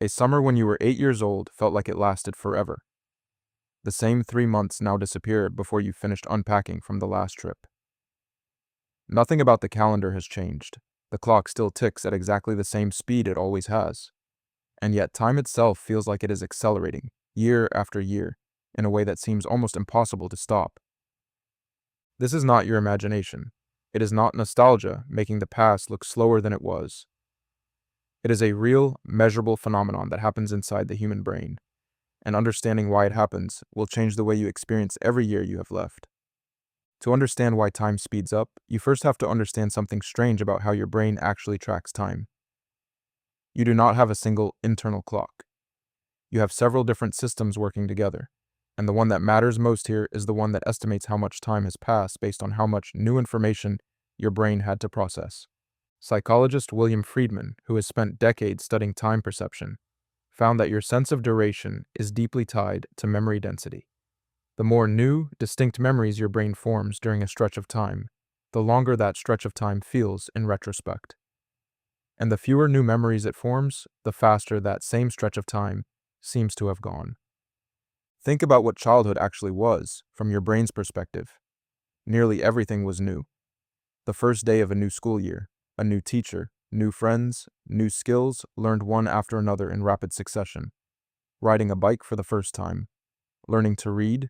A summer when you were 8 years old felt like it lasted forever. The same 3 months now disappeared before you finished unpacking from the last trip. Nothing about the calendar has changed. The clock still ticks at exactly the same speed it always has. And yet time itself feels like it is accelerating, year after year, in a way that seems almost impossible to stop. This is not your imagination. It is not nostalgia making the past look slower than it was. It is a real, measurable phenomenon that happens inside the human brain, and understanding why it happens will change the way you experience every year you have left. To understand why time speeds up, you first have to understand something strange about how your brain actually tracks time. You do not have a single internal clock. You have several different systems working together, and the one that matters most here is the one that estimates how much time has passed based on how much new information your brain had to process. Psychologist William Friedman, who has spent decades studying time perception, found that your sense of duration is deeply tied to memory density. The more new, distinct memories your brain forms during a stretch of time, the longer that stretch of time feels in retrospect. And the fewer new memories it forms, the faster that same stretch of time seems to have gone. Think about what childhood actually was, from your brain's perspective. Nearly everything was new. The first day of a new school year, a new teacher, new friends, new skills learned one after another in rapid succession. Riding a bike for the first time, learning to read,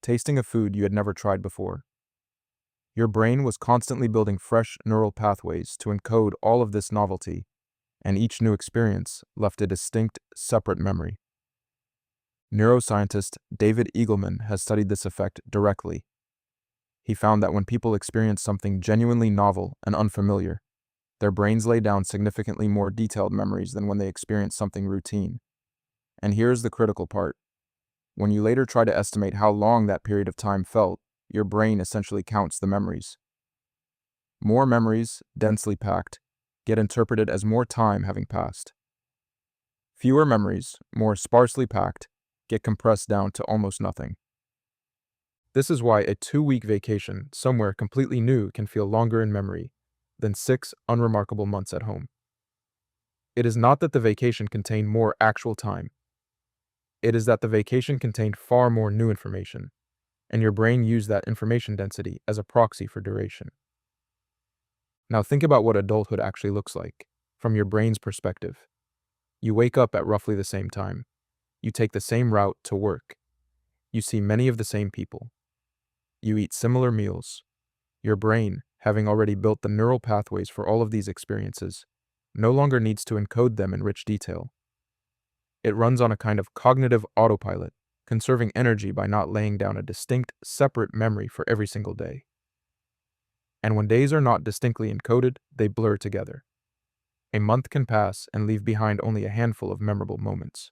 tasting a food you had never tried before. Your brain was constantly building fresh neural pathways to encode all of this novelty, and each new experience left a distinct, separate memory. Neuroscientist David Eagleman has studied this effect directly. He found that when people experience something genuinely novel and unfamiliar, their brains lay down significantly more detailed memories than when they experience something routine. And here's the critical part. When you later try to estimate how long that period of time felt, your brain essentially counts the memories. More memories, densely packed, get interpreted as more time having passed. Fewer memories, more sparsely packed, get compressed down to almost nothing. This is why a 2-week vacation somewhere completely new can feel longer in memory than 6 unremarkable months at home. It is not that the vacation contained more actual time. It is that the vacation contained far more new information, and your brain used that information density as a proxy for duration. Now think about what adulthood actually looks like, from your brain's perspective. You wake up at roughly the same time. You take the same route to work. You see many of the same people. You eat similar meals. Your brain, having already built the neural pathways for all of these experiences, no longer needs to encode them in rich detail. It runs on a kind of cognitive autopilot, conserving energy by not laying down a distinct, separate memory for every single day. And when days are not distinctly encoded, they blur together. A month can pass and leave behind only a handful of memorable moments.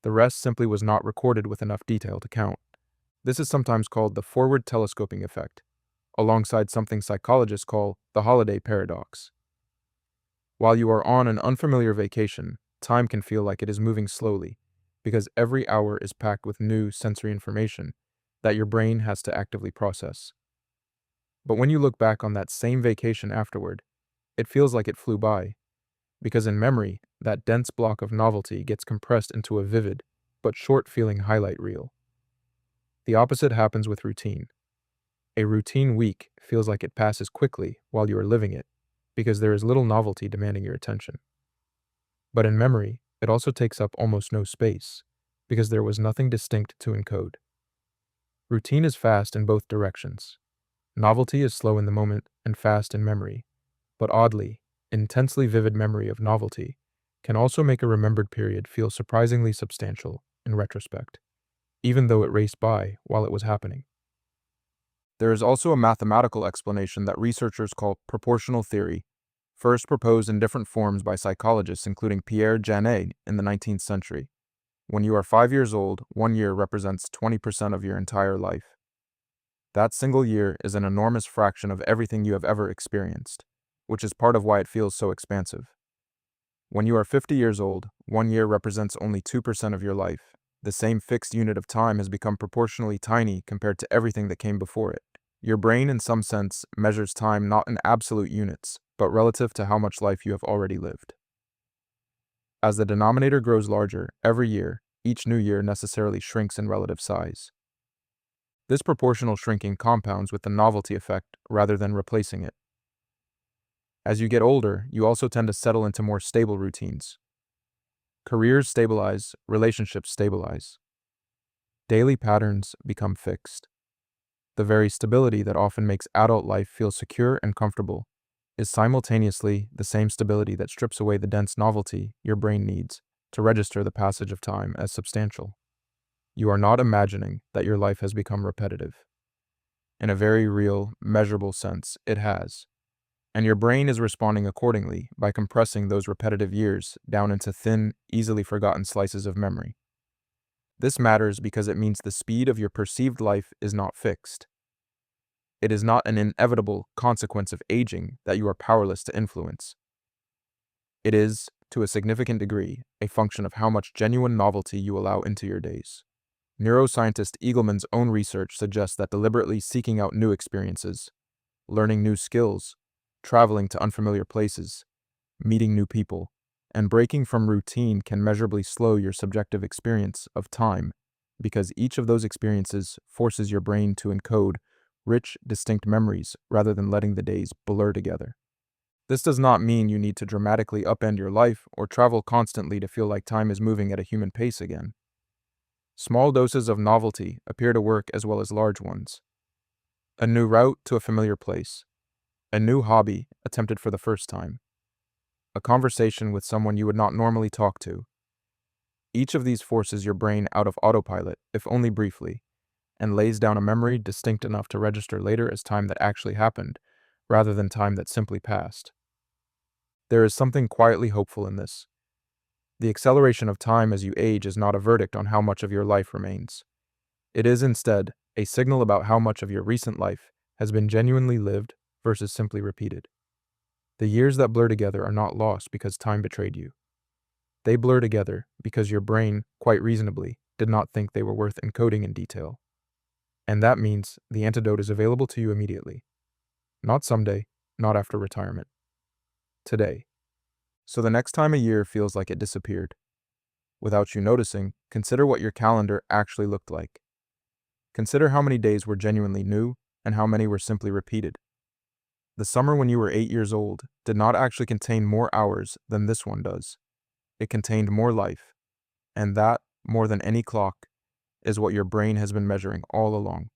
The rest simply was not recorded with enough detail to count. This is sometimes called the forward telescoping effect, alongside something psychologists call the holiday paradox. While you are on an unfamiliar vacation, time can feel like it is moving slowly, because every hour is packed with new sensory information that your brain has to actively process. But when you look back on that same vacation afterward, it feels like it flew by, because in memory, that dense block of novelty gets compressed into a vivid, but short-feeling highlight reel. The opposite happens with routine. A routine week feels like it passes quickly while you are living it, because there is little novelty demanding your attention. But in memory, it also takes up almost no space, because there was nothing distinct to encode. Routine is fast in both directions. Novelty is slow in the moment and fast in memory, but oddly, intensely vivid memory of novelty can also make a remembered period feel surprisingly substantial in retrospect, even though it raced by while it was happening. There is also a mathematical explanation that researchers call proportional theory, first proposed in different forms by psychologists including Pierre Janet in the 19th century. When you are 5 years old, 1 year represents 20% of your entire life. That single year is an enormous fraction of everything you have ever experienced, which is part of why it feels so expansive. When you are 50 years old, 1 year represents only 2% of your life. The same fixed unit of time has become proportionally tiny compared to everything that came before it. Your brain, in some sense, measures time not in absolute units, but relative to how much life you have already lived. As the denominator grows larger every year, each new year necessarily shrinks in relative size. This proportional shrinking compounds with the novelty effect rather than replacing it. As you get older, you also tend to settle into more stable routines. Careers stabilize, relationships stabilize. Daily patterns become fixed. The very stability that often makes adult life feel secure and comfortable is simultaneously the same stability that strips away the dense novelty your brain needs to register the passage of time as substantial. You are not imagining that your life has become repetitive. In a very real, measurable sense, it has. And your brain is responding accordingly by compressing those repetitive years down into thin, easily forgotten slices of memory. This matters because it means the speed of your perceived life is not fixed. It is not an inevitable consequence of aging that you are powerless to influence. It is, to a significant degree, a function of how much genuine novelty you allow into your days. Neuroscientist Eagleman's own research suggests that deliberately seeking out new experiences, learning new skills, traveling to unfamiliar places, meeting new people, and breaking from routine can measurably slow your subjective experience of time because each of those experiences forces your brain to encode rich, distinct memories rather than letting the days blur together. This does not mean you need to dramatically upend your life or travel constantly to feel like time is moving at a human pace again. Small doses of novelty appear to work as well as large ones. A new route to a familiar place, a new hobby attempted for the first time, a conversation with someone you would not normally talk to. Each of these forces your brain out of autopilot, if only briefly, and lays down a memory distinct enough to register later as time that actually happened, rather than time that simply passed. There is something quietly hopeful in this. The acceleration of time as you age is not a verdict on how much of your life remains. It is instead a signal about how much of your recent life has been genuinely lived versus simply repeated. The years that blur together are not lost because time betrayed you. They blur together because your brain, quite reasonably, did not think they were worth encoding in detail. And that means the antidote is available to you immediately. Not someday, not after retirement. Today. So the next time a year feels like it disappeared, without you noticing, consider what your calendar actually looked like. Consider how many days were genuinely new and how many were simply repeated. The summer when you were 8 years old did not actually contain more hours than this one does. It contained more life, and that, more than any clock, is what your brain has been measuring all along.